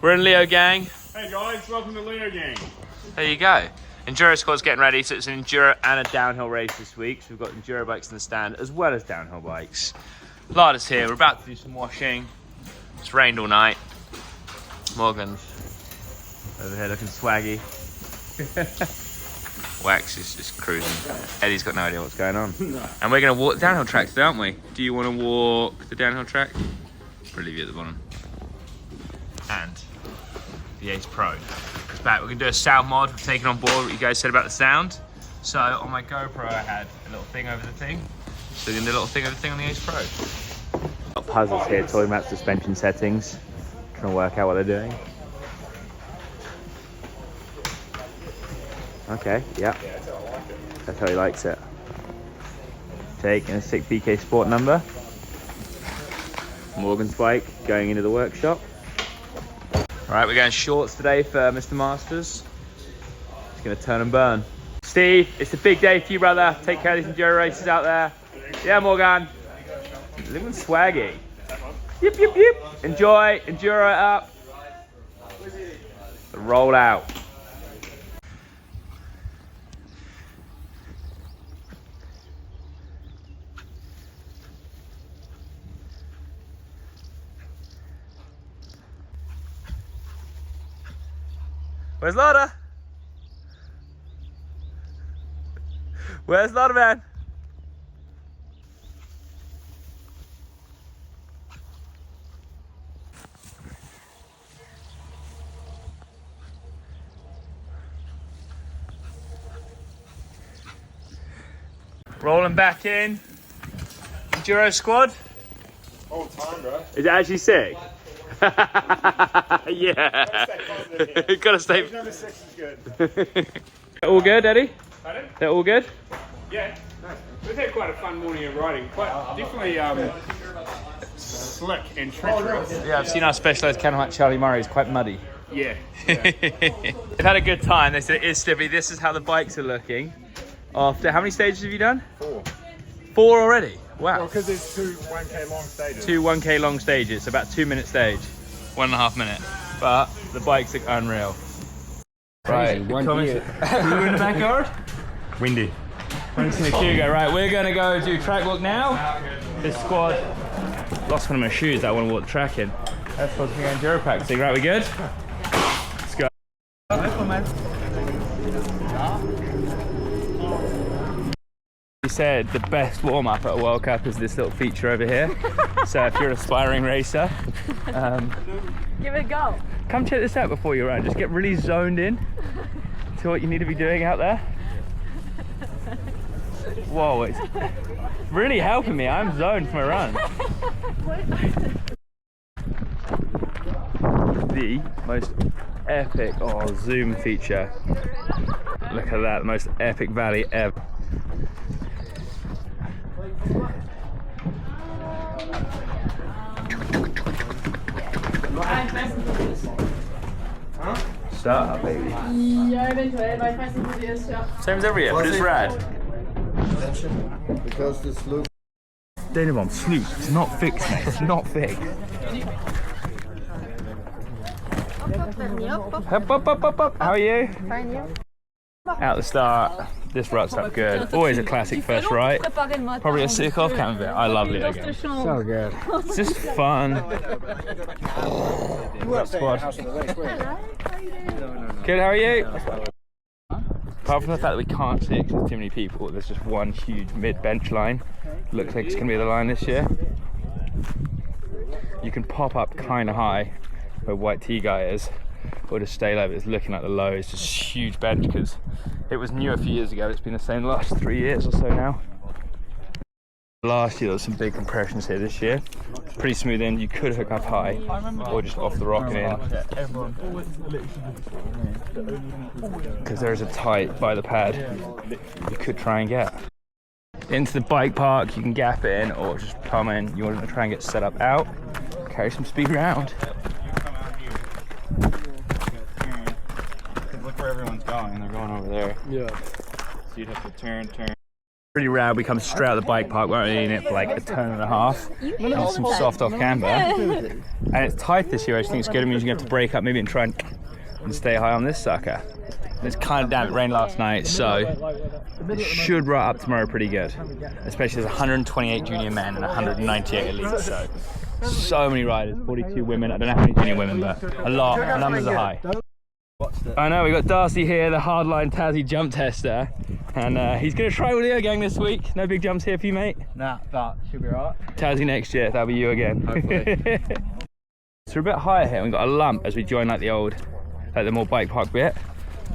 We're in Leogang. Hey guys, welcome to Leogang. There you go. Enduro squad's getting ready, so it's an enduro and a downhill race this week. So we've got enduro bikes in the stand as well as downhill bikes. Lada's here. We're about to do some washing. It's rained all night. Morgan's over here looking swaggy. Wax is just cruising. Eddie's got no idea what's going on. No. And we're going to walk the downhill track today, aren't we? Do you want to walk the downhill track? We'll leave you at the bottom. And the Ace Pro is back. We're going to do a sound mod. We've taken on board what you guys said about the sound. So on my GoPro I had a little thing over the thing. So we're going to do a little thing over the thing on the Ace Pro. Got puzzles here talking about suspension settings. Trying to work out what they're doing. Okay, yeah. That's how he likes it. Taking a sick BK Sport number. Morgan's bike going into the workshop. Alright, we're going shorts today for Mr. Masters. He's going to turn and burn. Steve, it's a big day for you, brother. Take care of these enduro races out there. Yeah, Morgan. Living swaggy. Yip, yip, yip. Enjoy, enduro it up. Roll out. Where's Lada? Where's Lada, man? Rolling back in. Enduro squad. All time, bro. Is it actually sick? Yeah. Gotta stay. Number 6 is good. All good, Eddie? Pardon? They're all good? Yeah. Nice. We've had quite a fun morning of riding. Quite definitely slick and treacherous. Yeah, I've seen our specialised canoe Charlie Murray. It's quite muddy. Yeah. They've had a good time. They said it is slippy. This is how the bikes are looking. After how many stages have you done? 4. 4 already? Wow. Well, because there's 2 1K long stages. 2 1K long stages, about 2-minute stage. 1.5 minute. But the bikes look unreal. Right, One year. You in the backyard? Windy. Thanks to Hugo. Right, we're gonna go do track walk now. This squad lost one of my shoes that I want to walk the track in. That's supposed to be enduro practicing. Right, we good? Let's go. He said the best warm-up at a World Cup is this little feature over here. So if you're an aspiring racer, give it a go. Come check this out before you run. Just get really zoned in to what you need to be doing out there. Whoa, it's really helping me. I'm zoned for my run. The most epic zoom feature. Look at that, the most epic valley ever. Start, baby. Ja, eventuell, weil ich weiß nicht, wo die ist, ja. Same as every year, but it's rad. Because this loop. Dynamom, sloop. It's not fixed, mate. It's not fixed. Up, up, up, up, up. How are you? Fine, you? At the start, this rut's up good. Always a classic first right. Probably a sick off camera bit. I love Leogang. So good. It's just fun. What up, squad? Good, how are you? Apart from the fact that we can't see it because there's too many people, there's just one huge mid-bench line. Looks like it's going to be the line this year. You can pop up kind of high where White T guy is, or just stay low, but it's looking like the low. It's just a huge bench because it was new a few years ago. It's been the same the last 3 years or so now. Last year there was some big compressions here. This year pretty smooth in. You could hook up high or just off the rock and in, because there is a tight by the pad you could try and get into the bike park. You can gap it in or just come in. You want to try and get set up out, carry some speed around. Look where everyone's going. They're going over there. Yeah. So you'd have to turn. Pretty rad. We come straight out of the bike park. We're only in it for like a turn and a half. And some soft off camber. And it's tight this year. I just think it's good. It means you have to break up maybe and try and stay high on this sucker. And it's kind of damn. It rained last night, so it should ride up tomorrow pretty good. Especially there's 128 junior men and 198 elites. So many riders. 42 women. I don't know how many junior women, but a lot. The numbers are high. I know, we got Darcy here, the hardline Tassie jump tester, and he's going to try with Leogang this week. No big jumps here for you, mate? Nah, but should be alright. Tassie next year, that'll be you again. Hopefully. So we're a bit higher here, we've got a lump as we join like the more bike park bit.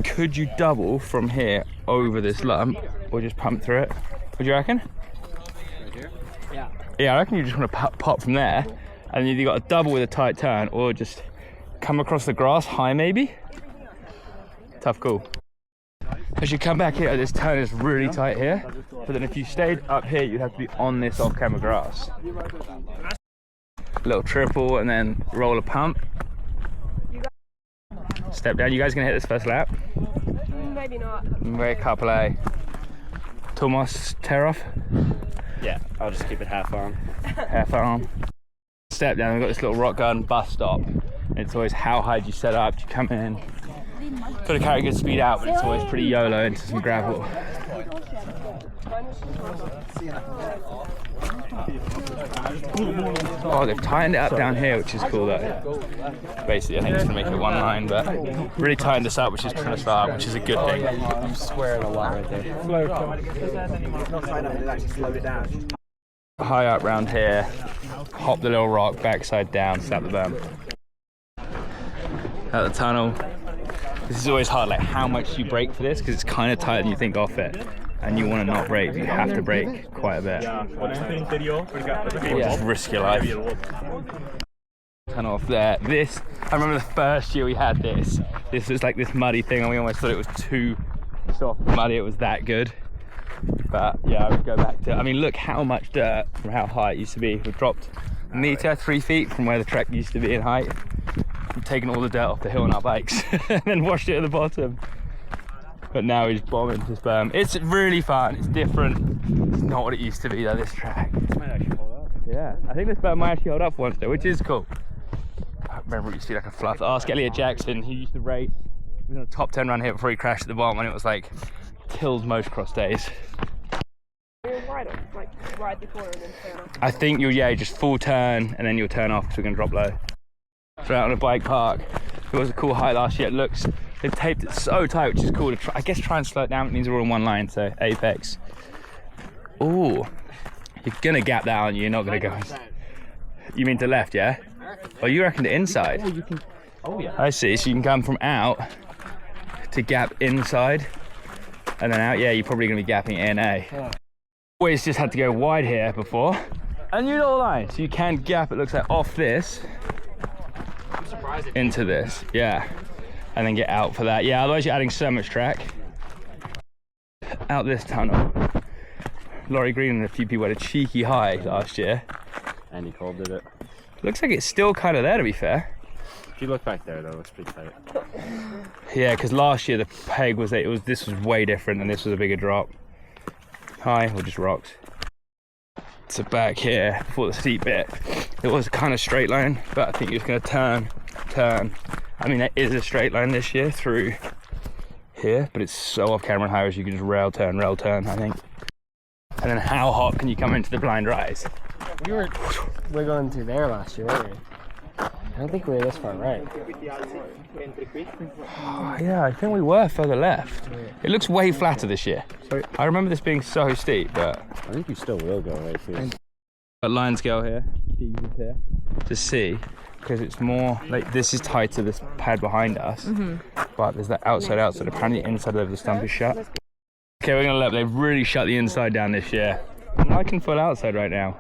Could you double from here over this lump, or just pump through it? What do you reckon? Right here? Yeah. Yeah, I reckon you just want to pop from there, and you've got a double with a tight turn, or just come across the grass high maybe. Tough call. As you come back here, this turn is really tight here, but then if you stayed up here, you'd have to be on this off-camera grass. Little triple and then roll a pump. Step down. You guys gonna hit this first lap? Maybe not. Very couple A. Tomas, tear off? Yeah, I'll just keep it half on. Half on. Step down, we've got this little rock garden bus stop. It's always how high do you set up, do you come in? Got to carry good speed out, but it's always pretty YOLO into some gravel. Oh, they've tightened it up down here, which is cool though. Basically, I think it's going to make it one line, but really tightened this up, which is kind of start, which is a good thing. I'm swearing a lot right there. High up round here, hop the little rock, backside down, slap the berm. Out the tunnel. This is always hard, like how much you brake for this, because it's kind of tight and you think off it. And you want to not brake, you have to brake quite a bit. Or just risk your life. Turn off there. This, I remember the first year we had this. This was like this muddy thing and we almost thought it was too soft and muddy, it was that good. But yeah, I would go back to, I mean look how much dirt from how high it used to be. We've dropped a metre, 3 feet from where the track used to be in height. We've taken all the dirt off the hill on our bikes and then washed it at the bottom. But now he's bombing to sperm. It's really fun, it's different. It's not what it used to be though, this track. This might actually hold up. Yeah, I think this sperm might actually hold up once though, which is cool. I remember it used to be like a fluff. Ask Elliot Jackson, he used to race. He was on a top 10 run here before he crashed at the bottom and it was like, killed most cross days. Ride the corner and then turn off. I think you'll, yeah, just full turn and then you'll turn off because we're gonna drop low. So out on a bike park. It was a cool height last year. It looks, they've taped it so tight, which is cool to try, I guess try and slow it down. It means we're all in one line, so apex. Ooh, you're gonna gap that, aren't you? You're not gonna go. You mean to left, yeah? Oh, you reckon to inside? Oh, you can. Oh yeah. I see. So you can come from out to gap inside, and then out. Yeah, you're probably gonna be gapping in A. Yeah. Always just had to go wide here before. A new little line, so you can gap. It looks like off this into this, yeah, and then get out for that. Yeah, otherwise you're adding so much track. Out this tunnel. Laurie Green and a few people had a cheeky high last year. Andy Cole did it. Looks like it's still kind of there, to be fair. If you look back there though, it's pretty tight. Yeah, because last year the peg was, this was way different and this was a bigger drop. High or just rocks. So back here, before the steep bit, it was kind of straight line, but I think it's going to turn. I mean, there is a straight line this year through here, but it's so off camera and high as you can just rail turn, I think. And then how hot can you come into the blind rise? We were wiggling through there last year, weren't we? I don't think we were this far right. Oh, yeah, I think we were further left. It looks way flatter this year. I remember this being so steep, but I think you still will go right through. Got line scale here, here to see, because it's more like this is tied to this pad behind us, but there's that outside. Apparently, the inside of the stump is shut. Okay, we're gonna look. They've really shut the inside down this year. I'm liking full outside right now.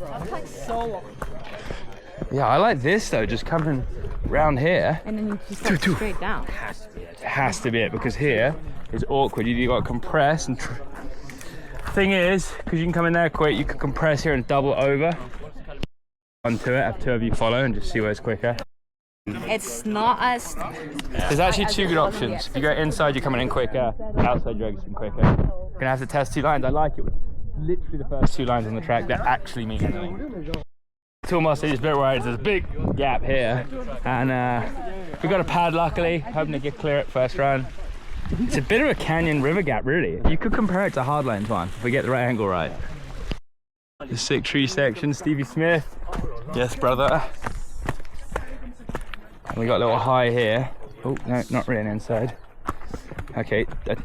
That's like so long. Yeah, I like this though, just coming round here. And then you just go straight down. It has to be it, because here is awkward. You got to compress and thing is, because you can come in there quick, you can compress here and double over onto it, have two of you follow and just see where it's quicker. It's not as. There's actually two good options. If you go inside, you're coming in quicker. Outside, you're exiting quicker. We're gonna have to test 2 lines. I like it. Literally the first 2 lines on the track that actually mean anything. Toolmaster is a bit worried. There's a big gap here, and we got a pad luckily. Hoping to get clear at first run. It's a bit of a canyon river gap, really. You could compare it to Hardlines one if we get the right angle right. The sick tree section, Stevie Smith. Yes, brother. And we got a little high here. Oh, no, not really inside. Okay, but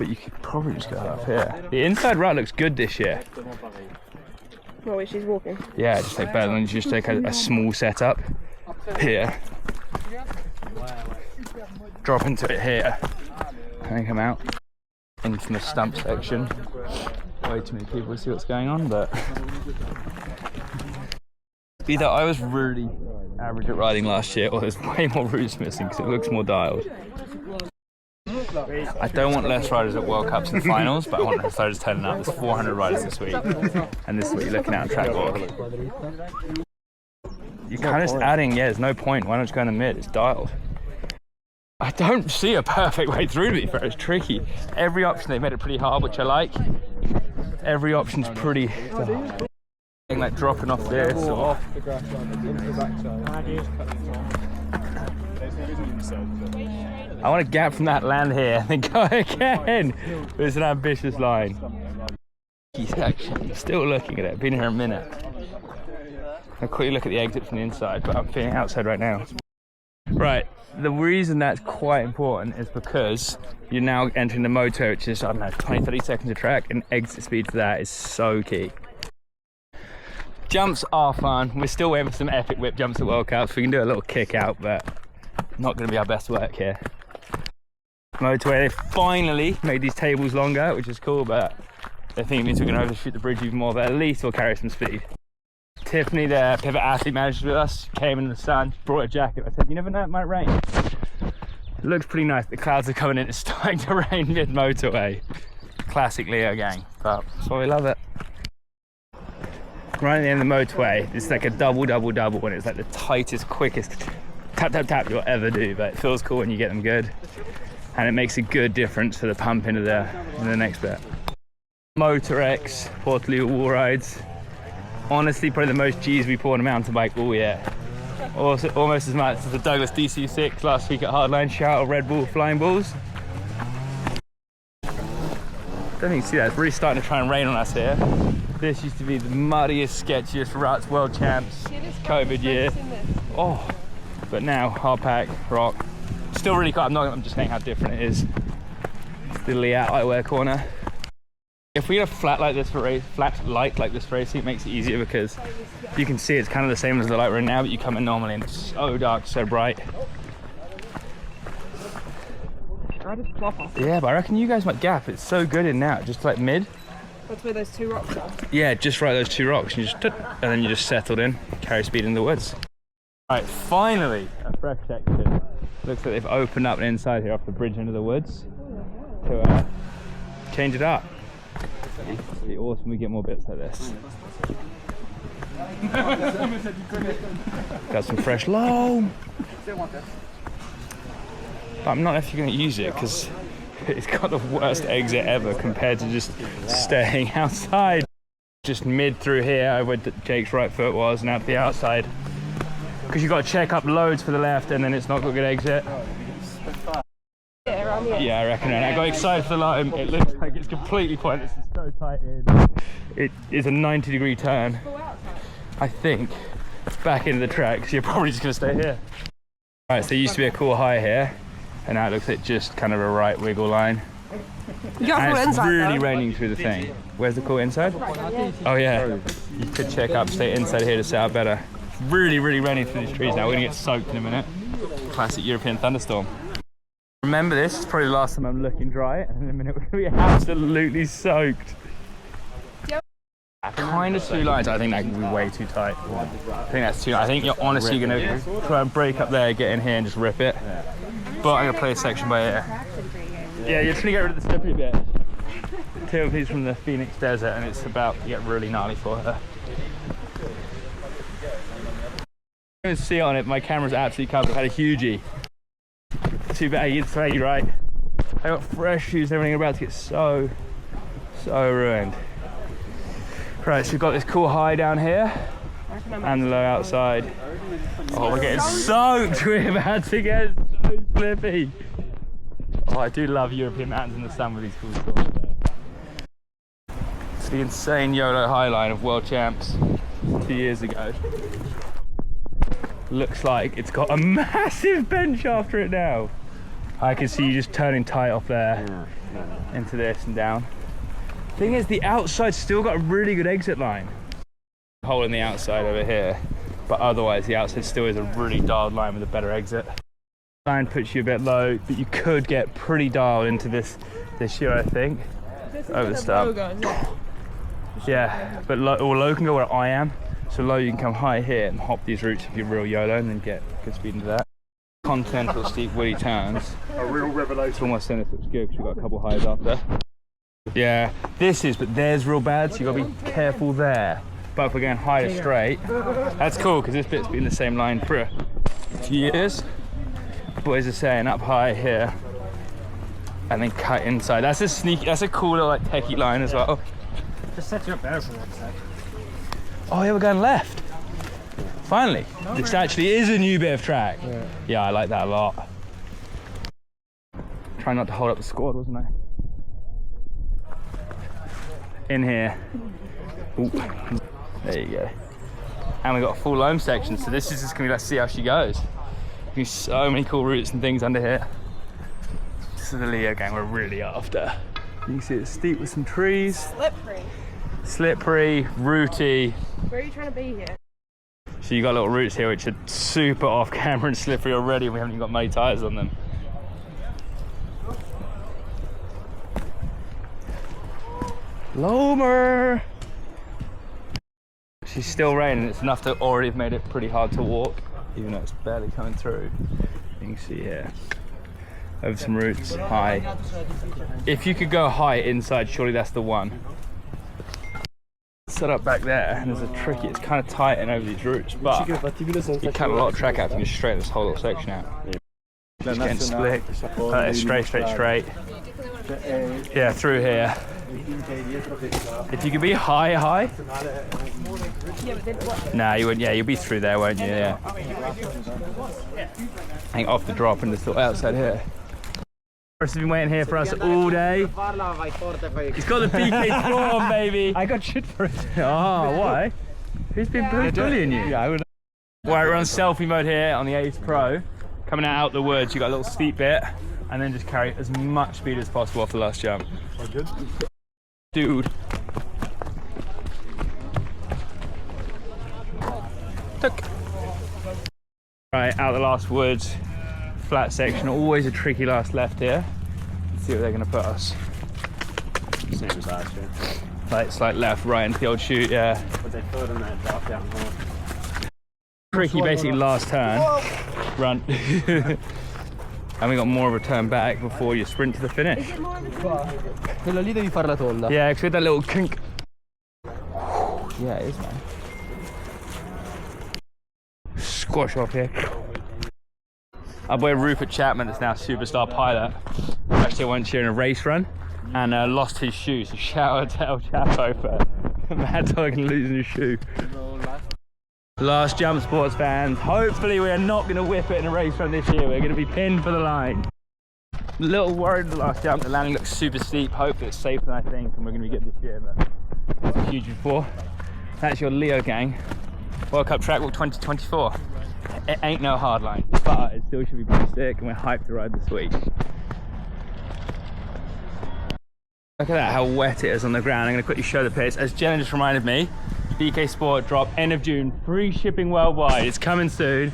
you could probably just go up here. The inside route looks good this year. Well, wait, she's walking. Yeah, just like better than just take a small setup here. Drop into it here. And then come out. In from the stump section. Way too many people to see what's going on, but either I was really average at riding last year, or there's way more routes missing because it looks more dialed. I don't want less riders at World Cups and finals, but I want less riders turning up. There's 400 riders this week, and this is what you're looking at on track walk. You're kind of adding, yeah, there's no point. Why not just go in the mid? It's dialed. I don't see a perfect way through, to be fair. It's tricky. Every option, they made it pretty hard, which I like. Every option's pretty like dropping off this or I want a gap from that land here and then go again. It's an ambitious line. Section. Still looking at it. Been here a minute. I'll quickly look at the exit from the inside, but I'm feeling outside right now. Right. The reason that's quite important is because you're now entering the motor, which is, I don't know, 20-30 seconds of track, and exit speed for that is so key. Jumps are fun. We're still waiting for some epic whip jumps at World Cups. We can do a little kick out, but not going to be our best work here. Motorway, they finally made these tables longer, which is cool, but I think it means we're going to overshoot the bridge even more, but at least we'll carry some speed. Tiffany, the pivot athlete manager with us, came in the sun, brought a jacket. I said, you never know, it might rain. It looks pretty nice. The clouds are coming in. It's starting to rain mid-motorway. Classic Leogang, but that's why we love it. Right at the end of the motorway, it's like a double, and it's like the tightest, quickest tap you'll ever do, but it feels cool when you get them good. And it makes a good difference for the pump into the next bit. Motor X, Portaloo wall rides. Honestly, probably the most G's we pull on a mountain bike all year. Also, almost as much as the Douglas DC6 last week at Hardline. Shout out Red Bull Flying Balls. Don't think you can see that, it's really starting to try and rain on us here. This used to be the muddiest, sketchiest ruts, world champs, COVID year. Oh, but now hard pack, rock. Still really cool. I'm just saying how different it is. It's the Leat eyewear corner. If we get a flat like this for racing, it makes it easier because you can see it's kind of the same as the light we're in now, but you come in normally and it's so dark, so bright. Yeah, but I reckon you guys might gap. It's so good in now, just like mid. That's where those 2 rocks are. Yeah, just right those 2 rocks, and then you just settled in, carry speed in the woods. All right, finally a fresh section. Looks like they've opened up an inside here off the bridge into the woods to change it up. It'd be awesome we get more bits like this. Got some fresh loam. But I'm not actually going to use it because it's got the worst exit ever compared to just staying outside. Just mid through here where Jake's right foot was, and out to the outside. Because you've got to check up loads for the left and then it's not got a good exit. Yeah, I reckon. I got excited for the light. It looks like it's completely pointless. It's so tight in. It is a 90-degree turn, I think, back into the track. So you're probably just going to stay here. All right, so there used to be a cool high here, and now it looks like just kind of a right wiggle line. You got and it's inside, really though. raining through the thing. Where's the cool inside? Oh yeah, you could check up, stay inside here to set up better. Really raining through these trees now. We're going to get soaked in a minute. Classic European thunderstorm. Remember this, it's probably the last time I'm looking dry, and in a minute we're going to be absolutely soaked. Kind of 2 lines, I think that can be way too tight. I think that's too. I think you're honestly going to try and break up there, get in here and just rip it. But I'm going to play a section by ear. Yeah, you're trying to get rid of the slippery bit. Timothy's from the Phoenix Desert and it's about to get really gnarly for her. can see on it, my camera's absolutely covered. I've had a hugie. Too bad, you'd say, right? I got fresh shoes and everything, about to get so ruined. Right, so we've got this cool high down here and the low outside. Oh, we're getting soaked. We're about to get so slippy. Oh, I do love European mountains in the sun with these cool storms there. It's the insane YOLO highline of world champs 2 years ago. Looks like it's got a massive bench after it now. I can see you just turning tight off there into this and down. Thing is, the outside's still got a really good exit line. Hole in the outside over here, but otherwise the outside still is a really dialed line with a better exit. Line puts you a bit low, but you could get pretty dialed into this year, I think. Over the stub. Yeah, but low can go where I am. So low you can come high here and hop these routes if you're real YOLO and then get good speed into that. Continental steep wheelie turns. A real revelation. It's almost in, it looks good because we've got a couple highs after. Yeah, this is, but there's real bad, so you've got to be careful there. But if we're going high to straight, that's cool because this bit's been the same line for a few years. Boys are saying up high here and then cut inside. That's a sneaky, that's a cool little like techie line as well. Just set you up better for the next side. Oh yeah, we're going left. Finally, this actually is a new bit of track. Yeah, I like that a lot. Trying not to hold up the squad, wasn't I? In here. Ooh. There you go. And we got a full loam section, so this is just gonna be, let's see how she goes. There's so many cool routes and things under here. This is the Leogang we're really after. You can see it's steep with some trees. Slippery. Slippery, rooty. Where are you trying to be here? So you got little routes here which are super off camera and slippery already, and we haven't even got many tyres on them. Lomer! She's still raining, it's enough to already have made it pretty hard to walk, even though it's barely coming through. You can see here. Over some routes, high. If you could go high inside, surely that's the one. Set up back there, and there's a tricky, it's kind of tight in over these routes, but you cut a lot of track out if you just straighten this whole little section out. Just getting split, straight. Yeah, through here. If you could be high. Yeah, but then what? Nah, you wouldn't. Yeah, you'll be through there, won't you? Yeah. Hang off the drop and just outside here. Chris has been waiting here for us all day. He's got the PK score on, baby. I got shit for it. Oh, why? Who's been bullying you? Yeah, I would. Right, we're on selfie mode here on the Ace Pro. Coming out the woods, you got a little steep bit, and then just carry as much speed as possible off the last jump. Oh, good. Dude. Tuck. Right, out the last woods. Flat section, always a tricky last left here. Let's see what they're going to put us. Same as last year. Like, it's like left, right into the old chute, yeah. But they put in that drop down hole. Tricky, basically last turn. Run. And we got more of a turn back before you sprint to the finish. Quello lì devi fare la tonda. Yeah, because with that little kink. Yeah, it is, man. Squash off here. Our boy Rupert Chapman is now superstar pilot. Actually went here in a race run and lost his shoe, so shout out to El Chapo for Mad Dog and losing his shoe. Last jump, sports fans. Hopefully we are not going to whip it in a race run this year. We're going to be pinned for the line. A little worried the last jump. The landing looks super steep. Hopefully it's safer than I think, and we're going to be good this year. But it's huge before. That's your Leogang World Cup Track Walk 2024. It ain't no hard line, but it still should be pretty sick, and we're hyped to ride this week. Look at that, how wet it is on the ground. I'm going to quickly show the pits. As Jenna just reminded me, BK Sport drop end of June, free shipping worldwide. It's coming soon.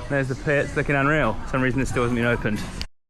There's the pits, looking unreal. For some reason it still hasn't been opened.